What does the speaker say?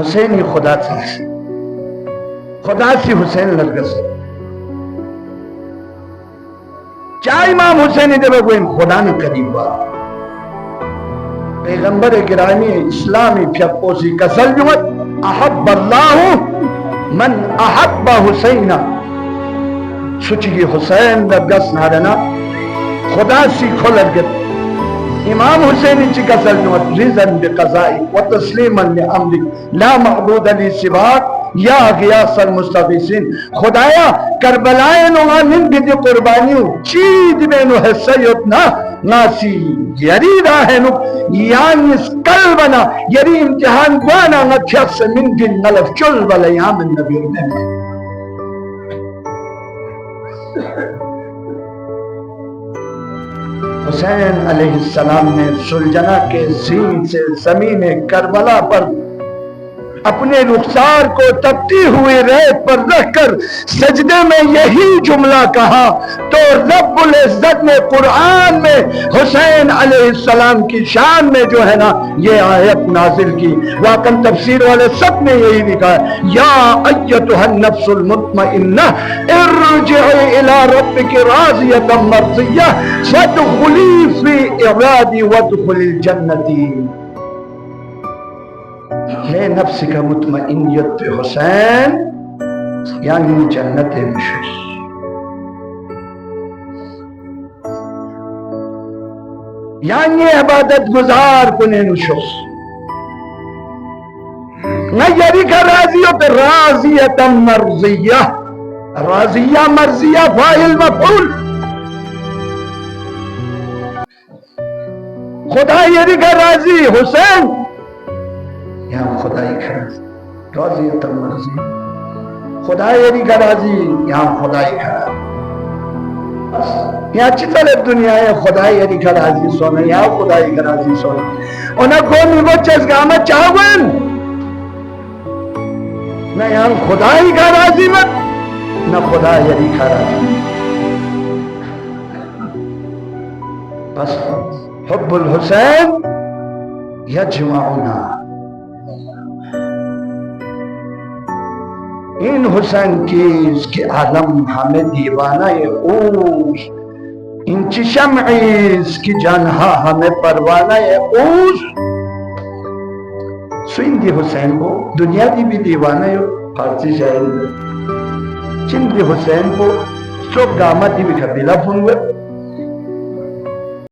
حسینی خدا سے حسین لرگس چاہ امام حسینی دے بگوئیم خدا نے قریب بات پیغمبر گرامی اسلامی پھپوسی کسل جمت احب اللہ من احب حسین سچگی حسین لرگس نارنا خدا سی کھولرگت امام حسینی چی کسل جمت رضن بقضائی و تسلیما لعمری لا معبود لی سواک یا غیاث المستغیثین خدایا کربلائے نوہا ننگی دی قربانیوں چید میں نو حسیت نا ناسی یری راہ نو یعنی اس قلبنا یری امتحان گوانا نتیس منگی نلف چل بلا یامن نبی رمین حسین علیہ السلام نے سلجنہ کے زین سے زمین کربلا پر اپنے رخسار کو تپتی ہوئی ریت پر رکھ کر سجدے میں یہی جملہ کہا تو رب العزت نے قرآن میں حسین علیہ السلام کی شان میں جو ہے نا یہ آیت نازل کی واقعاً تفسیر والے سب نے یہی لکھا ہے یا ایتھا النفس المطمئنہ ارجعی الی ربک راضیۃ مرضیہ فادخلی فی عبادی وادخلی الجنتی ہے نفس کا مطمئنیت پہ حسین یعنی جنت مشوش یعنی عبادت گزار کنے نشوش نیری کا راضیہ پہ راضیت مرضیہ راضیہ مرضیہ فاعل مفعول خدا یری کا راضی حسین یہاں خدای کا راضی راضیت مرضی خدا یری کا راضی یہاں خدای کا راضی یہاں چیزیں دنیا ہے خدای یری کا راضی سونا یہاں خدای کا راضی سونا انہاں کوئی وہ چیز گاما چاہوین نہ یہاں خدای کا راضی مت نہ خدا یری کا راضی بس حب الحسین یجمعنا ان حسین کی اس کے عالم ہمیں دیوانہ اوش ان کی شمعی اس کی جانہا ہمیں پروانہ اوش سوئن دی حسین کو دنیا دی بھی دیوانہ فارسی شاعر چند دی حسین کو سب گامہ دی بھی قبیلہ فنوے